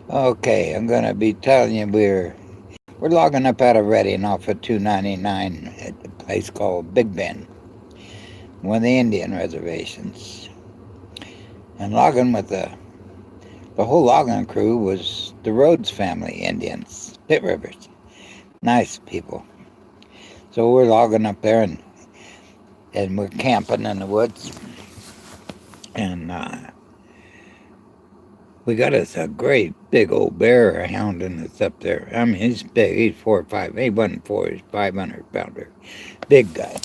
Okay, I'm gonna be telling you we're logging up out of Reading off of 299 at a place called Big Bend, one of the Indian reservations. And logging with the whole logging crew was the Rhodes family Indians, Pit Rivers. Nice people. So we're logging up there and we're camping in the woods. And we got us a great big old bear hounding us up there. I mean, he's big. He's 4 or 5. He wasn't 4. He's 500 pounder. Big guy.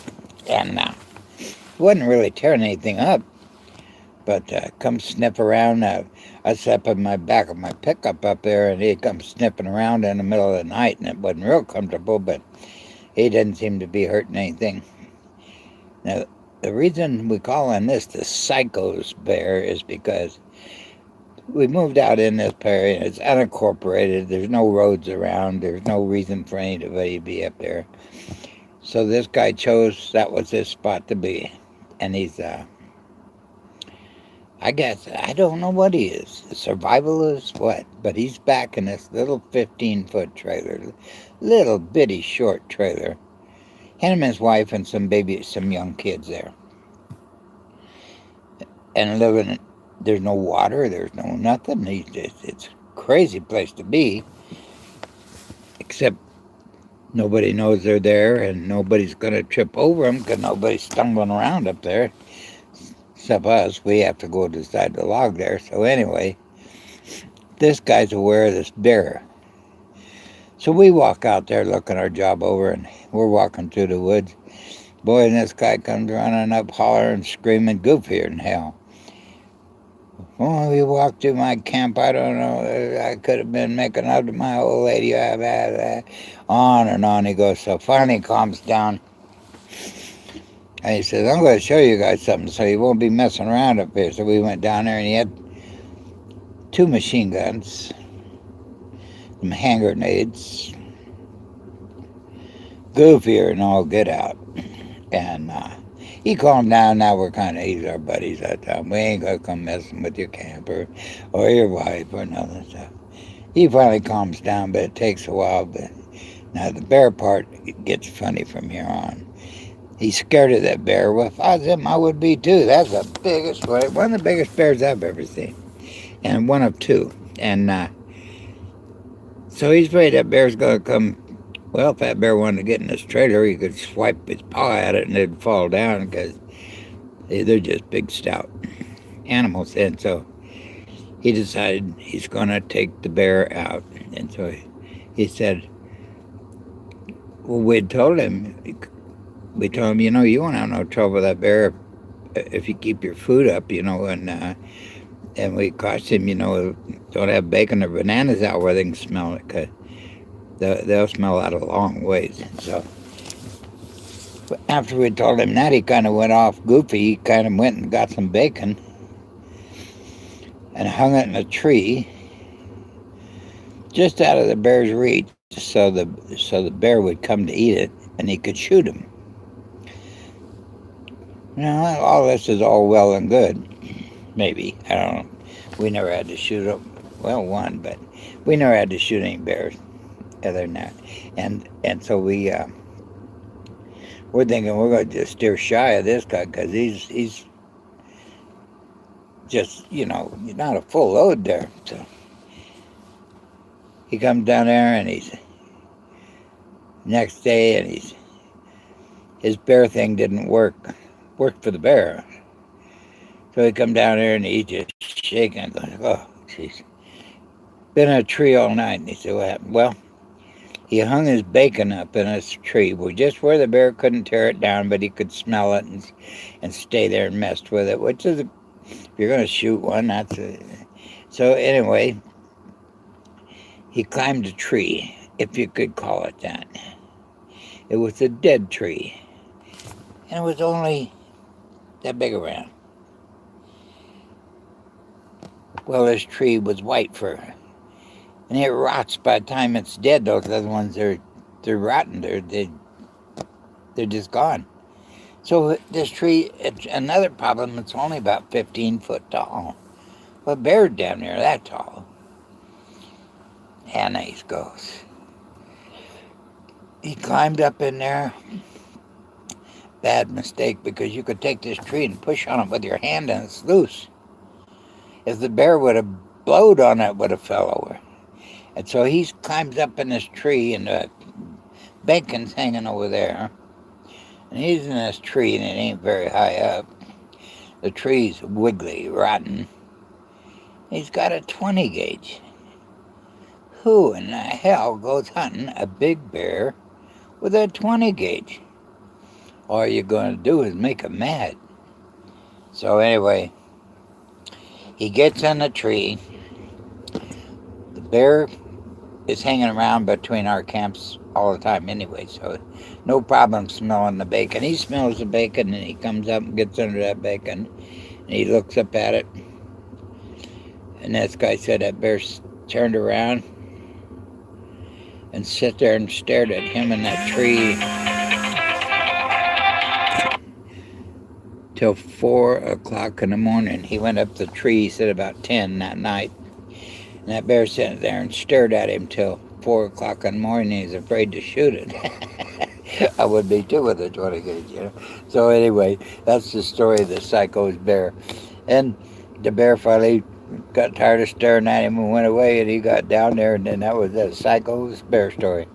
And wasn't really tearing anything up, but come sniff around. I sat in my back of my pickup up there, and he come sniffing around in the middle of the night, and it wasn't real comfortable, but he didn't seem to be hurting anything. Now, the reason we call on this the Syco S Bear is because we moved out in this area. It's unincorporated. There's no roads around. There's no reason for anybody to be up there. So this guy chose that was his spot to be, and he's I guess I don't know what he is. A survivalist, what? But he's back in this little 15-foot trailer, little bitty short trailer. Him and his wife and some young kids there, and living. There's no water. There's no nothing. It's a crazy place to be. Except nobody knows they're there, and nobody's gonna trip over them because nobody's stumbling around up there. Except us, we have to go decide to log there. So anyway, this guy's aware of this bear. So we walk out there looking our job over, and we're walking through the woods. Boy, and this guy comes running up, hollering, screaming, goofier than hell. Oh, we walked through my camp. I don't know. I could have been making up to my old lady. On and on he goes. So finally he calms down. And he says, I'm going to show you guys something so you won't be messing around up here. So we went down there and he had 2 machine guns, some hand grenades, goofier and all get out. And he calmed down. Now we're kind of, he's our buddies that time. We ain't going to come messing with your camper or your wife or nothing. So he finally calms down, but it takes a while. But now the bear part gets funny from here on. He's scared of that bear. Well, if I was him, I would be too. That's the biggest one of the biggest bears I've ever seen. And one of two. And so he's afraid that bear's going to come. Well, if that bear wanted to get in this trailer, he could swipe his paw at it and it'd fall down because they're just big, stout animals. And so he decided he's going to take the bear out. And so he said, well, we told him, you know, you won't have no trouble with that bear if you keep your food up, you know, and we cautioned him, you know, don't have bacon or bananas out where they can smell it because they'll smell out a long ways. So after we told him that, he kind of went off goofy. He kind of went and got some bacon and hung it in a tree just out of the bear's reach so the bear would come to eat it and he could shoot him. Now, all this is all well and good. Maybe. I don't know. We never had to shoot them. Well, one, but we never had to shoot any bears other than that. And so we're thinking we're going to just steer shy of this guy because he's just, you know, not a full load there. So he comes down there and he's next day and his bear thing didn't work for the bear. So he come down there and he's just shaking and going, oh, jeez. Been in a tree all night. And he said, what happened? Well, he hung his bacon up in a tree, just where the bear couldn't tear it down, but he could smell it and stay there and messed with it, which is, if you're going to shoot one, that's a... So anyway, he climbed a tree, if you could call it that. It was a dead tree, and it was only that big around. Well, this tree was white fir, and it rots by the time it's dead. Those other ones, they're rotten. They're just gone. So this tree, it's another problem. It's only about 15 foot tall. Well, bears down there that tall. Hannes goes. He climbed up in there. Bad mistake, because you could take this tree and push on it with your hand and it's loose. If the bear would have blowed on it, it would have fell over. And so he climbs up in this tree, and the bacon's hanging over there. And he's in this tree, and it ain't very high up. The tree's wiggly, rotten. He's got a 20 gauge. Who in the hell goes hunting a big bear with a 20 gauge? All you're going to do is make him mad. So anyway, he gets in the tree. The bear is hanging around between our camps all the time anyway, so no problem smelling the bacon. He smells the bacon, and he comes up and gets under that bacon, and he looks up at it. And this guy said that bear turned around and sat there and stared at him in that tree till 4 o'clock in the morning. He went up the tree, he said, about 10 that night. And that bear sat there and stared at him till 4 o'clock in the morning. He was afraid to shoot it. I would be too with a 20 gauge, you know. So anyway, that's the story of the Syco S Bear. And the bear finally got tired of staring at him and went away, and he got down there, and then that was the Syco S Bear story.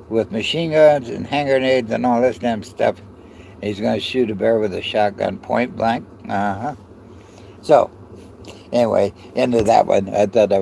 With machine guns and hand grenades and all this damn stuff. He's going to shoot a bear with a shotgun point blank. So, anyway, end of that one. I thought that was